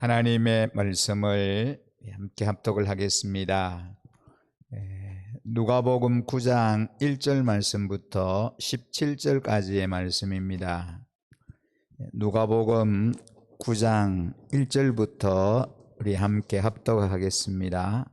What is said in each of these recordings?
하나님의 말씀을 함께 합독을 하겠습니다. 누가복음 9장 1절 말씀부터 17절까지의 말씀입니다. 누가복음 9장 1절부터 우리 함께 합독하겠습니다.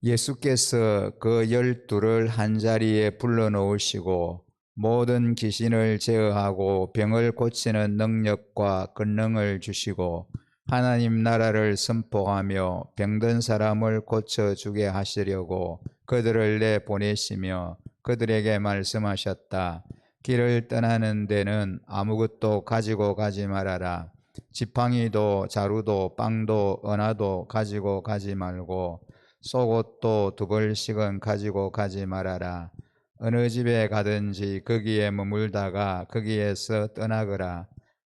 예수께서 그 12를 한자리에 불러놓으시고 모든 귀신을 제어하고 병을 고치는 능력과 권능을 주시고 하나님 나라를 선포하며 병든 사람을 고쳐주게 하시려고 그들을 내보내시며 그들에게 말씀하셨다. 길을 떠나는 데는 아무것도 가지고 가지 말아라. 지팡이도 자루도 빵도 은화도 가지고 가지 말고 속옷도 2벌씩은 가지고 가지 말아라. 어느 집에 가든지 거기에 머물다가 거기에서 떠나거라.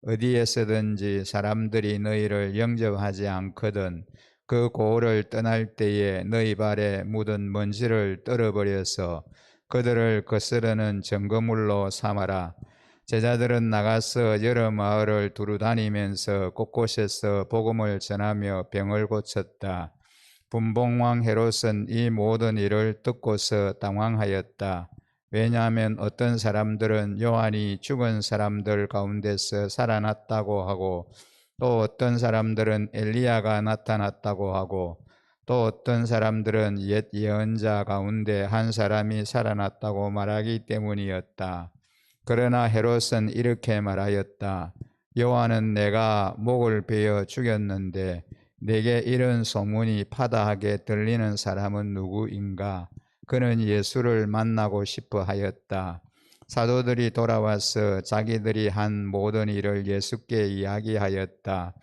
어디에서든지 사람들이 너희를 영접하지 않거든 그 고을을 떠날 때에 너희 발에 묻은 먼지를 떨어버려서 그들을 거스르는 증거물로 삼아라. 제자들은 나가서 여러 마을을 두루 다니면서 곳곳에서 복음을 전하며 병을 고쳤다. 분봉왕 헤롯은 이 모든 일을 듣고서 당황하였다. 왜냐하면 어떤 사람들은 요한이 죽은 사람들 가운데서 살아났다고 하고 또 어떤 사람들은 엘리야가 나타났다고 하고 또 어떤 사람들은 옛 예언자 가운데 한 사람이 살아났다고 말하기 때문이었다. 그러나 헤롯은 이렇게 말하였다. 요한은 내가 목을 베어 죽였는데 내게 이런 소문이 파다하게 들리는 사람은 누구인가? 그는 예수를 만나고 싶어 하였다. 사도들이 돌아와서 자기들이 한 모든 일을 예수께 이야기하였다.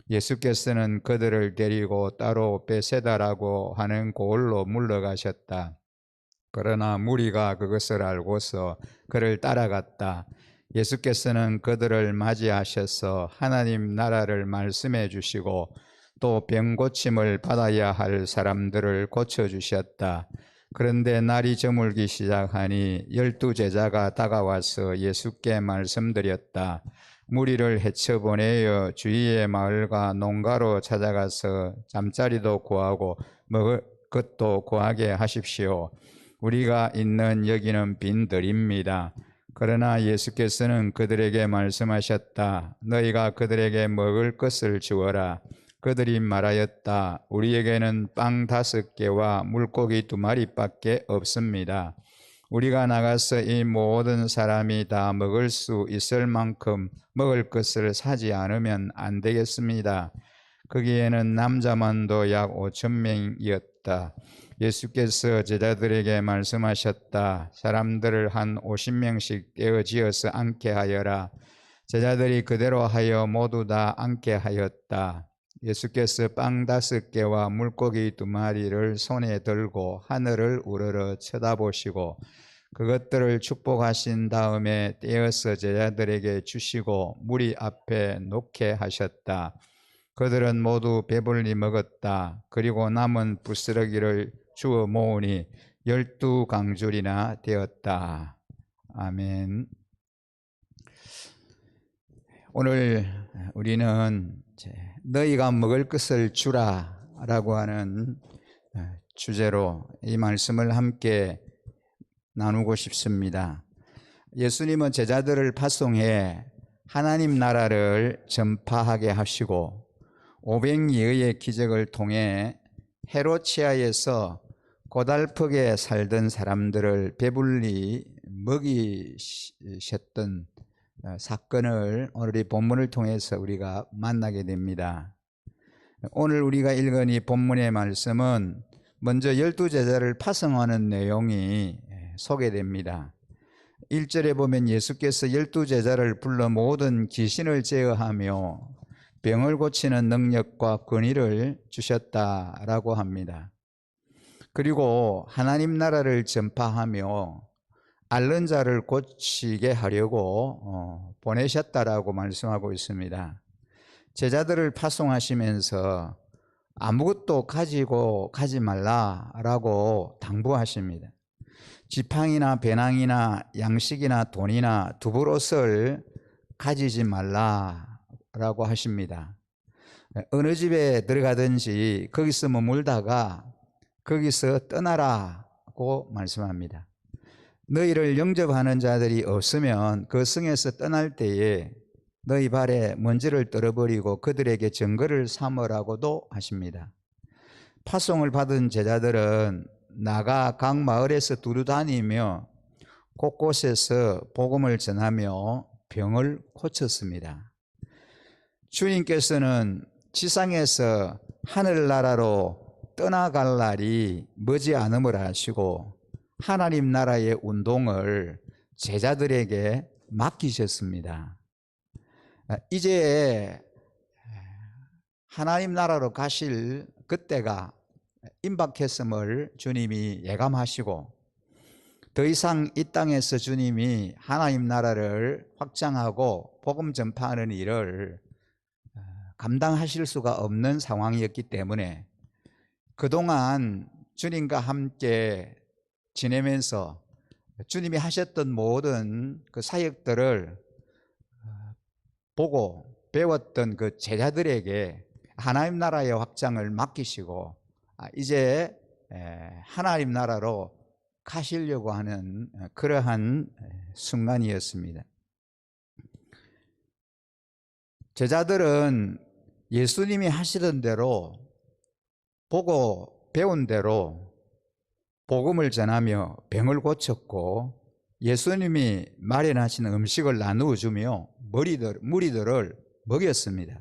예수께서는 그들을 데리고 따로 베세다라고 하는 고을로 물러가셨다. 그러나 무리가 그것을 알고서 그를 따라갔다. 예수께서는 그들을 맞이하셔서 하나님 나라를 말씀해 주시고 또 병 고침을 받아야 할 사람들을 고쳐주셨다. 그런데 날이 저물기 시작하니 12제자가 다가와서 예수께 말씀드렸다. 무리를 헤쳐보내어 주위의 마을과 농가로 찾아가서 잠자리도 구하고 먹을 것도 구하게 하십시오. 우리가 있는 여기는 빈들입니다. 그러나 예수께서는 그들에게 말씀하셨다. 너희가 그들에게 먹을 것을 주어라. 그들이 말하였다. 우리에게는 빵 5개와 물고기 2마리밖에 없습니다. 우리가 나가서 이 모든 사람이 다 먹을 수 있을 만큼 먹을 것을 사지 않으면 안 되겠습니다. 거기에는 남자만도 약 5,000명이었다. 예수께서 제자들에게 말씀하셨다. 사람들을 한 50명씩 떼어지어서 앉게 하여라. 제자들이 그대로 하여 모두 다 앉게 하였다. 예수께서 빵 5개와 물고기 2마리를 손에 들고 하늘을 우러러 쳐다보시고 그것들을 축복하신 다음에 떼어서 제자들에게 주시고 무리 앞에 놓게 하셨다. 그들은 모두 배불리 먹었다. 그리고 남은 부스러기를 주워 모으니 12강줄이나 되었다. 아멘. 오늘 우리는 너희가 먹을 것을 주라 라고 하는 주제로 이 말씀을 함께 나누고 싶습니다. 예수님은 제자들을 파송해 하나님 나라를 전파하게 하시고 500여의 기적을 통해 헤롯시아에서 고달프게 살던 사람들을 배불리 먹이셨던 사건을 오늘 이 본문을 통해서 우리가 만나게 됩니다. 오늘 우리가 읽은 이 본문의 말씀은 먼저 12제자를 파송하는 내용이 소개됩니다. 1절에 보면 예수께서 12제자를 불러 모든 귀신을 제어하며 병을 고치는 능력과 권위를 주셨다라고 합니다. 그리고 하나님 나라를 전파하며 앓는 자를 고치게 하려고 보내셨다라고 말씀하고 있습니다. 제자들을 파송하시면서 아무것도 가지고 가지 말라라고 당부하십니다. 지팡이나 배낭이나 양식이나 돈이나 두부옷을 가지지 말라라고 하십니다. 어느 집에 들어가든지 거기서 머물다가 거기서 떠나라고 말씀합니다. 너희를 영접하는 자들이 없으면 그 성에서 떠날 때에 너희 발에 먼지를 떨어버리고 그들에게 증거를 삼으라고도 하십니다. 파송을 받은 제자들은 나가 각 마을에서 두루 다니며 곳곳에서 복음을 전하며 병을 고쳤습니다. 주님께서는 지상에서 하늘나라로 떠나갈 날이 머지않음을 아시고 하나님 나라의 운동을 제자들에게 맡기셨습니다. 이제 하나님 나라로 가실 그때가 임박했음을 주님이 예감하시고 더 이상 이 땅에서 주님이 하나님 나라를 확장하고 복음 전파하는 일을 감당하실 수가 없는 상황이었기 때문에 그동안 주님과 함께 지내면서 주님이 하셨던 모든 그 사역들을 보고 배웠던 그 제자들에게 하나님 나라의 확장을 맡기시고 이제 하나님 나라로 가시려고 하는 그러한 순간이었습니다. 제자들은 예수님이 하시던 대로 보고 배운 대로 복음을 전하며 병을 고쳤고 예수님이 마련하신 음식을 나누어 주며 무리들을 먹였습니다.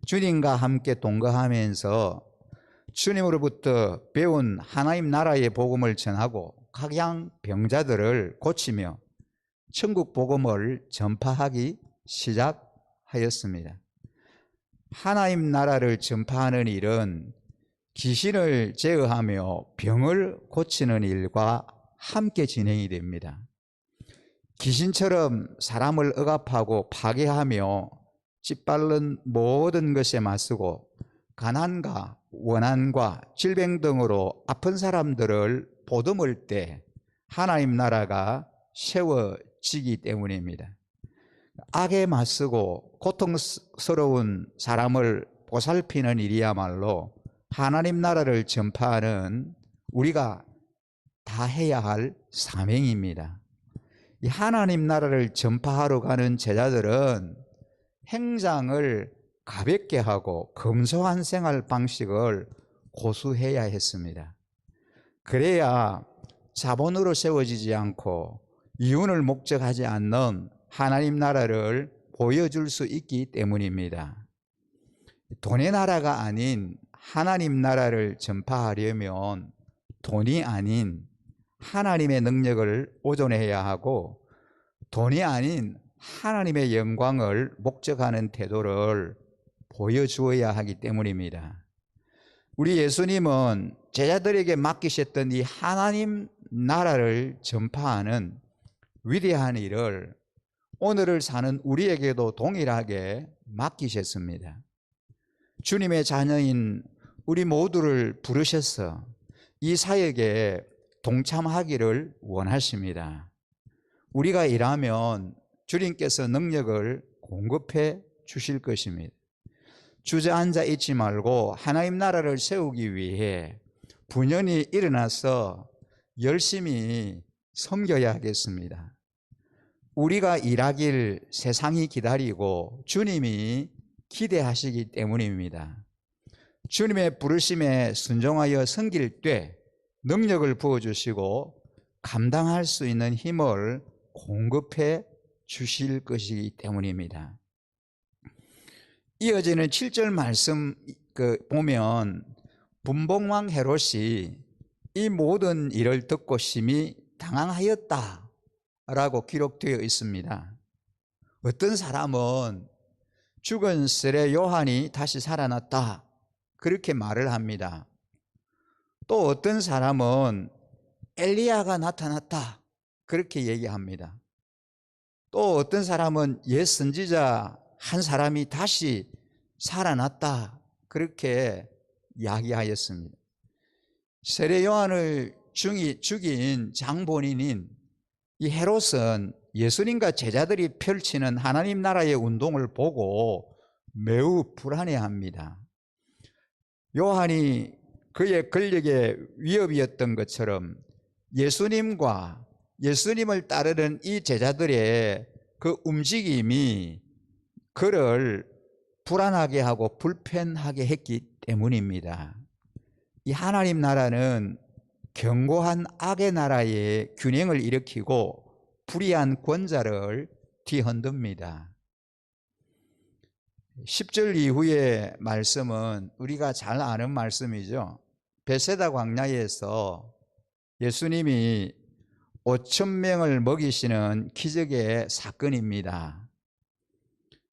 주님과 함께 동거하면서 주님으로부터 배운 하나님 나라의 복음을 전하고 각양 병자들을 고치며 천국 복음을 전파하기 시작하였습니다. 하나님 나라를 전파하는 일은 귀신을 제어하며 병을 고치는 일과 함께 진행이 됩니다. 귀신처럼 사람을 억압하고 파괴하며 짓밟는 모든 것에 맞서고 가난과 원한과 질병 등으로 아픈 사람들을 보듬을 때 하나님 나라가 세워지기 때문입니다. 악에 맞서고 고통스러운 사람을 보살피는 일이야말로 하나님 나라를 전파하는 우리가 다 해야 할 사명입니다. 이 하나님 나라를 전파하러 가는 제자들은 행장을 가볍게 하고 검소한 생활 방식을 고수해야 했습니다. 그래야 자본으로 세워지지 않고 이윤을 목적하지 않는 하나님 나라를 보여줄 수 있기 때문입니다. 돈의 나라가 아닌 하나님 나라를 전파하려면 돈이 아닌 하나님의 능력을 보존해야 하고 돈이 아닌 하나님의 영광을 목적하는 태도를 보여주어야 하기 때문입니다. 우리 예수님은 제자들에게 맡기셨던 이 하나님 나라를 전파하는 위대한 일을 오늘을 사는 우리에게도 동일하게 맡기셨습니다. 주님의 자녀인 우리 모두를 부르셔서 이 사역에 동참하기를 원하십니다. 우리가 일하면 주님께서 능력을 공급해 주실 것입니다. 주저앉아 있지 말고 하나님 나라를 세우기 위해 분연히 일어나서 열심히 섬겨야 하겠습니다. 우리가 일하길 세상이 기다리고 주님이 기대하시기 때문입니다. 주님의 부르심에 순종하여 섬길 때 능력을 부어주시고 감당할 수 있는 힘을 공급해 주실 것이기 때문입니다. 이어지는 7절 말씀 보면 분봉왕 헤롯이 이 모든 일을 듣고 심히 당황하였다 라고 기록되어 있습니다. 어떤 사람은 죽은 세례 요한이 다시 살아났다 그렇게 말을 합니다. 또 어떤 사람은 엘리야가 나타났다 그렇게 얘기합니다. 또 어떤 사람은 옛 선지자 한 사람이 다시 살아났다 그렇게 이야기하였습니다. 세례 요한을 죽인 장본인인 이 헤롯은 예수님과 제자들이 펼치는 하나님 나라의 운동을 보고 매우 불안해합니다. 요한이 그의 권력의 위협이었던 것처럼 예수님과 예수님을 따르는 이 제자들의 그 움직임이 그를 불안하게 하고 불편하게 했기 때문입니다. 이 하나님 나라는 견고한 악의 나라의 균형을 일으키고 불의한 권자를 뒤흔듭니다. 10절 이후의 말씀은 우리가 잘 아는 말씀이죠. 베세다 광야에서 예수님이 5,000명을 먹이시는 기적의 사건입니다.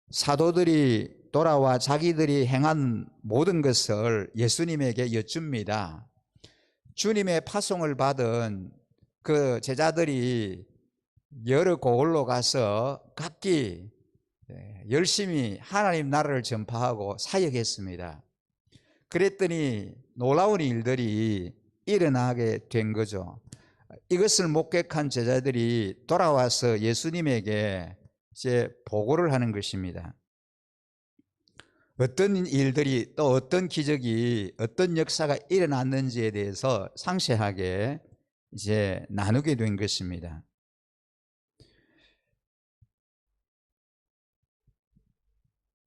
사도들이 돌아와 자기들이 행한 모든 것을 예수님에게 여쭙니다. 주님의 파송을 받은 그 제자들이 여러 고을로 가서 각기 열심히 하나님 나라를 전파하고 사역했습니다. 그랬더니 놀라운 일들이 일어나게 된 거죠. 이것을 목격한 제자들이 돌아와서 예수님에게 이제 보고를 하는 것입니다. 어떤 일들이 또 어떤 기적이 어떤 역사가 일어났는지에 대해서 상세하게 이제 나누게 된 것입니다.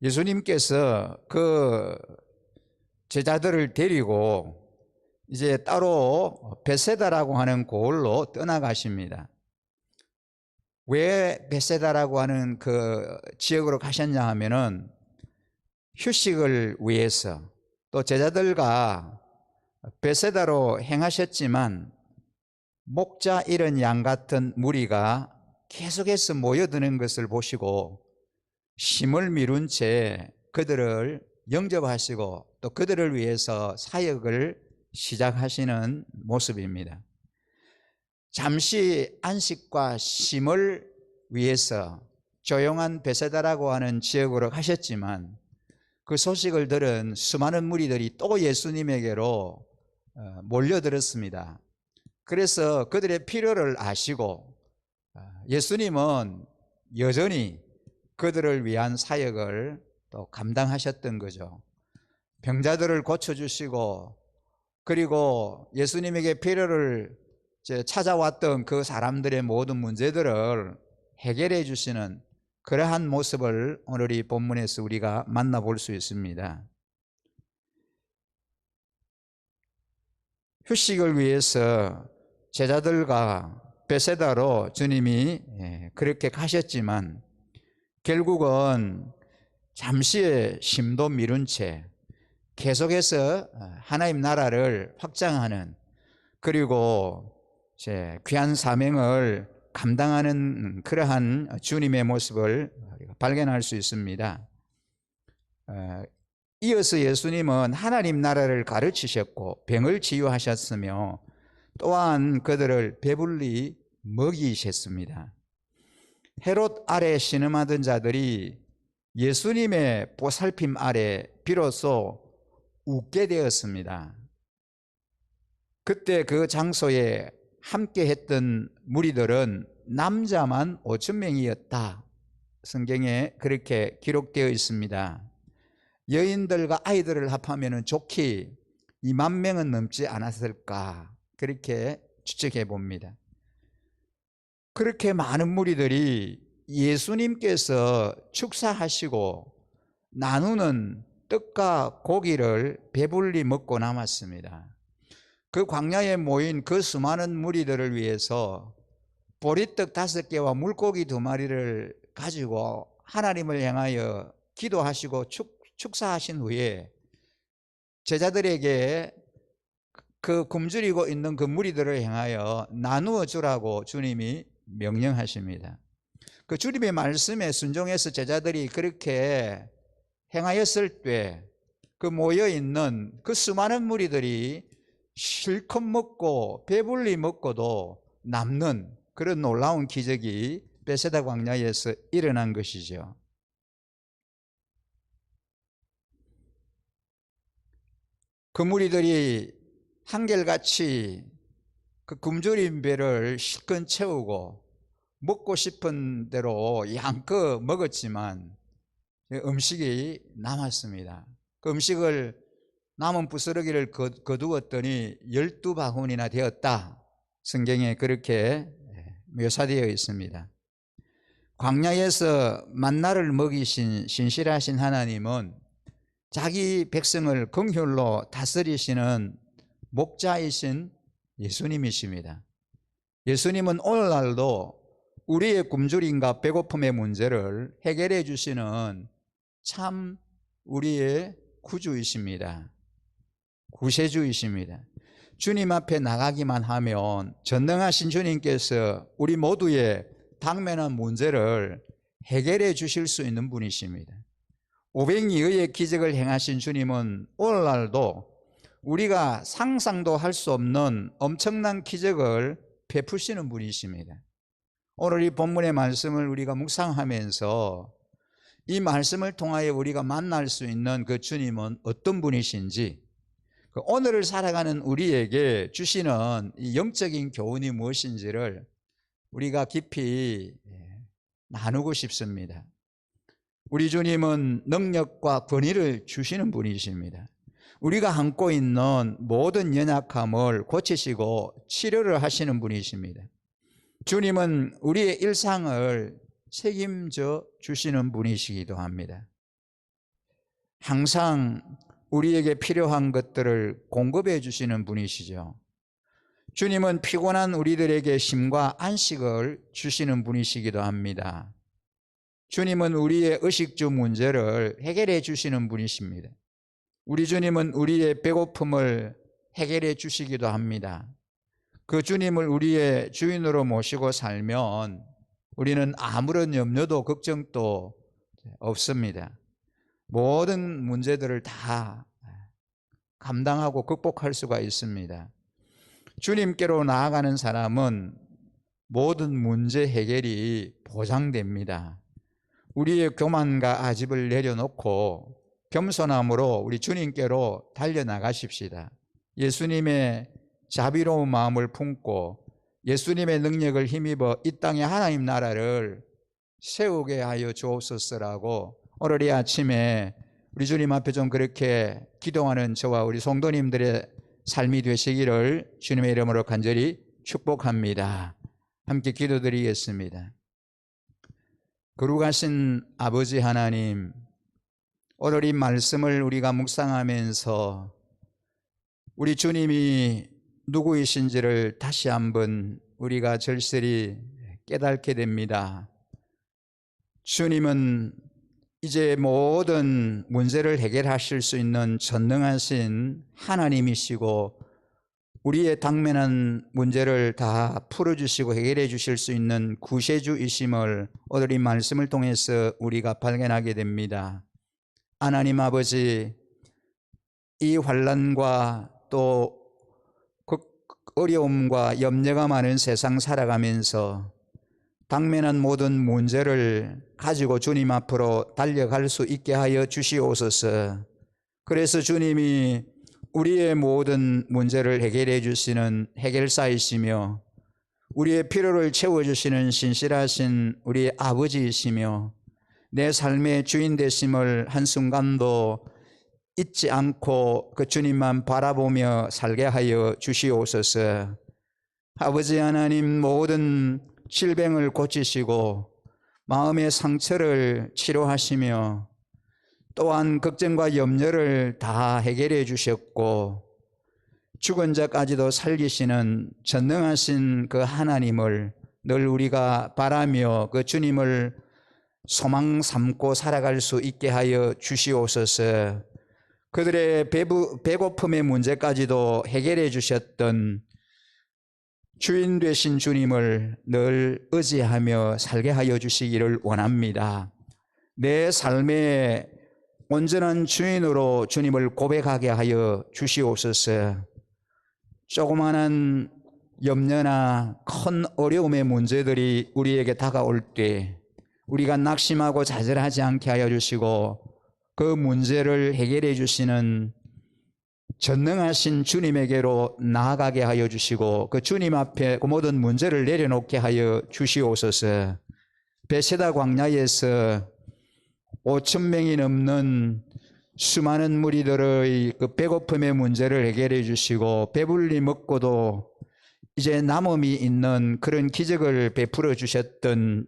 예수님께서 그 제자들을 데리고 이제 따로 베세다라고 하는 고을로 떠나가십니다. 왜 베세다라고 하는 그 지역으로 가셨냐 하면은 휴식을 위해서, 또 제자들과 베세다로 행하셨지만 목자 잃은 양 같은 무리가 계속해서 모여드는 것을 보시고 힘을 미룬 채 그들을 영접하시고 또 그들을 위해서 사역을 시작하시는 모습입니다. 잠시 안식과 쉼을 위해서 조용한 베세다라고 하는 지역으로 가셨지만 그 소식을 들은 수많은 무리들이 또 예수님에게로 몰려들었습니다. 그래서 그들의 필요를 아시고 예수님은 여전히 그들을 위한 사역을 또 감당하셨던 거죠. 병자들을 고쳐주시고, 그리고 예수님에게 필요를 찾아왔던 그 사람들의 모든 문제들을 해결해 주시는 그러한 모습을 오늘 이 본문에서 우리가 만나볼 수 있습니다. 휴식을 위해서 제자들과 베세다로 주님이 그렇게 가셨지만 결국은 잠시의 쉼도 미룬 채 계속해서 하나님 나라를 확장하는, 그리고 귀한 사명을 감당하는 그러한 주님의 모습을 발견할 수 있습니다. 이어서 예수님은 하나님 나라를 가르치셨고 병을 치유하셨으며 또한 그들을 배불리 먹이셨습니다. 헤롯 아래 신음하던 자들이 예수님의 보살핌 아래 비로소 웃게 되었습니다. 그때 그 장소에 함께 했던 무리들은 남자만 5,000명이었다. 성경에 그렇게 기록되어 있습니다. 여인들과 아이들을 합하면 좋게 20,000명은 넘지 않았을까, 그렇게 추측해 봅니다. 그렇게 많은 무리들이 예수님께서 축사하시고 나누는 떡과 고기를 배불리 먹고 남았습니다. 그 광야에 모인 그 수많은 무리들을 위해서 보리떡 5개와 물고기 2마리를 가지고 하나님을 향하여 기도하시고 축사하신 후에 제자들에게 그 굶주리고 있는 그 무리들을 향하여 나누어 주라고 주님이 명령하십니다. 그 주님의 말씀에 순종해서 제자들이 그렇게 행하였을 때 그 모여있는 그 수많은 무리들이 실컷 먹고 배불리 먹고도 남는 그런 놀라운 기적이 베세다 광야에서 일어난 것이죠. 그 무리들이 한결같이 그 굶주린 배를 실컷 채우고 먹고 싶은 대로 양껏 먹었지만 음식이 남았습니다. 그 음식을 남은 부스러기를 거두었더니 12바구니나 되었다. 성경에 그렇게 묘사되어 있습니다. 광야에서 만나를 먹이신 신실하신 하나님은 자기 백성을 긍휼로 다스리시는 목자이신 예수님이십니다. 예수님은 오늘날도 우리의 굶주림과 배고픔의 문제를 해결해 주시는 참 우리의 구주이십니다. 구세주이십니다. 주님 앞에 나가기만 하면 전능하신 주님께서 우리 모두의 당면한 문제를 해결해 주실 수 있는 분이십니다. 500리의 기적을 행하신 주님은 오늘날도 우리가 상상도 할 수 없는 엄청난 기적을 베푸시는 분이십니다. 오늘 이 본문의 말씀을 우리가 묵상하면서 이 말씀을 통하여 우리가 만날 수 있는 그 주님은 어떤 분이신지, 그 오늘을 살아가는 우리에게 주시는 이 영적인 교훈이 무엇인지를 우리가 깊이 나누고 싶습니다. 우리 주님은 능력과 권위를 주시는 분이십니다. 우리가 안고 있는 모든 연약함을 고치시고 치료를 하시는 분이십니다. 주님은 우리의 일상을 책임져 주시는 분이시기도 합니다. 항상 우리에게 필요한 것들을 공급해 주시는 분이시죠. 주님은 피곤한 우리들에게 쉼과 안식을 주시는 분이시기도 합니다. 주님은 우리의 의식주 문제를 해결해 주시는 분이십니다. 우리 주님은 우리의 배고픔을 해결해 주시기도 합니다. 그 주님을 우리의 주인으로 모시고 살면 우리는 아무런 염려도 걱정도 없습니다. 모든 문제들을 다 감당하고 극복할 수가 있습니다. 주님께로 나아가는 사람은 모든 문제 해결이 보장됩니다. 우리의 교만과 아집을 내려놓고 겸손함으로 우리 주님께로 달려나가십시다. 예수님의 자비로운 마음을 품고 예수님의 능력을 힘입어 이 땅에 하나님 나라를 세우게 하여 주옵소서라고 오늘 이 아침에 우리 주님 앞에 좀 그렇게 기도하는 저와 우리 성도님들의 삶이 되시기를 주님의 이름으로 간절히 축복합니다. 함께 기도드리겠습니다. 거룩하신 아버지 하나님, 오늘 이 말씀을 우리가 묵상하면서 우리 주님이 누구이신지를 다시 한번 우리가 절실히 깨닫게 됩니다. 주님은 이제 모든 문제를 해결하실 수 있는 전능하신 하나님이시고 우리의 당면한 문제를 다 풀어주시고 해결해 주실 수 있는 구세주이심을 오늘 이 말씀을 통해서 우리가 발견하게 됩니다. 하나님 아버지, 이 환난과 또 어려움과 염려가 많은 세상 살아가면서 당면한 모든 문제를 가지고 주님 앞으로 달려갈 수 있게 하여 주시옵소서. 그래서 주님이 우리의 모든 문제를 해결해 주시는 해결사이시며 우리의 필요를 채워주시는 신실하신 우리의 아버지이시며 내 삶의 주인 되심을 한순간도 잊지 않고 그 주님만 바라보며 살게 하여 주시옵소서. 아버지 하나님, 모든 질병을 고치시고 마음의 상처를 치료하시며 또한 걱정과 염려를 다 해결해 주셨고 죽은 자까지도 살리시는 전능하신 그 하나님을 늘 우리가 바라며 그 주님을 소망 삼고 살아갈 수 있게 하여 주시옵소서. 그들의 배고픔의 문제까지도 해결해 주셨던 주인 되신 주님을 늘 의지하며 살게 하여 주시기를 원합니다. 내 삶의 온전한 주인으로 주님을 고백하게 하여 주시옵소서. 조그마한 염려나 큰 어려움의 문제들이 우리에게 다가올 때 우리가 낙심하고 좌절하지 않게 하여 주시고 그 문제를 해결해 주시는 전능하신 주님에게로 나아가게 하여 주시고 그 주님 앞에 그 모든 문제를 내려놓게 하여 주시옵소서. 베세다 광야에서 5천 명이 넘는 수많은 무리들의 그 배고픔의 문제를 해결해 주시고 배불리 먹고도 이제 남음이 있는 그런 기적을 베풀어 주셨던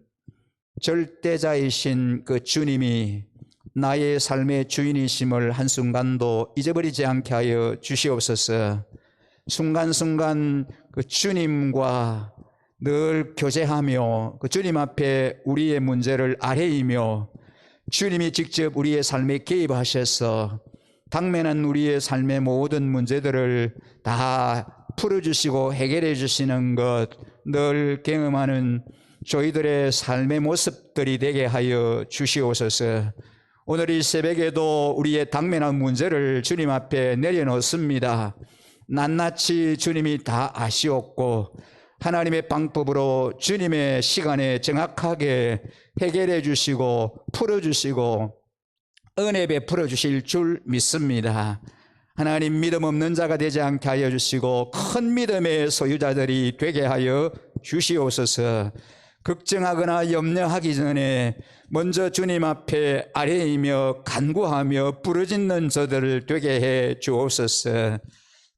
절대자이신 그 주님이 나의 삶의 주인이심을 한순간도 잊어버리지 않게 하여 주시옵소서. 순간순간 그 주님과 늘 교제하며 그 주님 앞에 우리의 문제를 아뢰이며 주님이 직접 우리의 삶에 개입하셔서 당면한 우리의 삶의 모든 문제들을 다 풀어주시고 해결해 주시는 것 늘 경험하는 저희들의 삶의 모습들이 되게 하여 주시옵소서. 오늘 이 새벽에도 우리의 당면한 문제를 주님 앞에 내려놓습니다. 낱낱이 주님이 다 아시옵고 하나님의 방법으로 주님의 시간에 정확하게 해결해 주시고 풀어주시고 은혜 베풀어 주실 줄 믿습니다. 하나님, 믿음 없는 자가 되지 않게 하여 주시고 큰 믿음의 소유자들이 되게 하여 주시옵소서. 걱정하거나 염려하기 전에 먼저 주님 앞에 아뢰이며 간구하며 부르짖는 저들을 되게 해 주옵소서.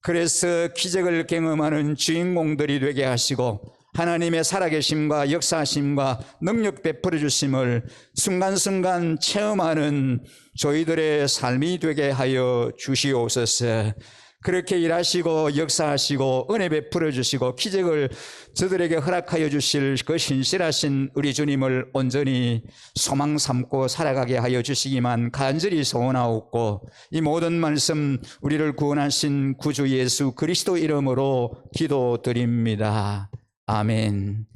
그래서 기적을 경험하는 주인공들이 되게 하시고 하나님의 살아계심과 역사하심과 능력 베풀어 주심을 순간순간 체험하는 저희들의 삶이 되게 하여 주시옵소서. 그렇게 일하시고 역사하시고 은혜 베풀어 주시고 기적을 저들에게 허락하여 주실 그 신실하신 우리 주님을 온전히 소망 삼고 살아가게 하여 주시기만 간절히 소원하옵고 이 모든 말씀 우리를 구원하신 구주 예수 그리스도 이름으로 기도드립니다. 아멘.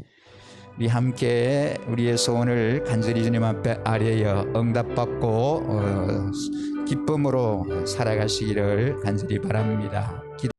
우리 함께 우리의 소원을 간절히 주님 앞에 아뢰어 응답받고 기쁨으로 살아가시기를 간절히 바랍니다.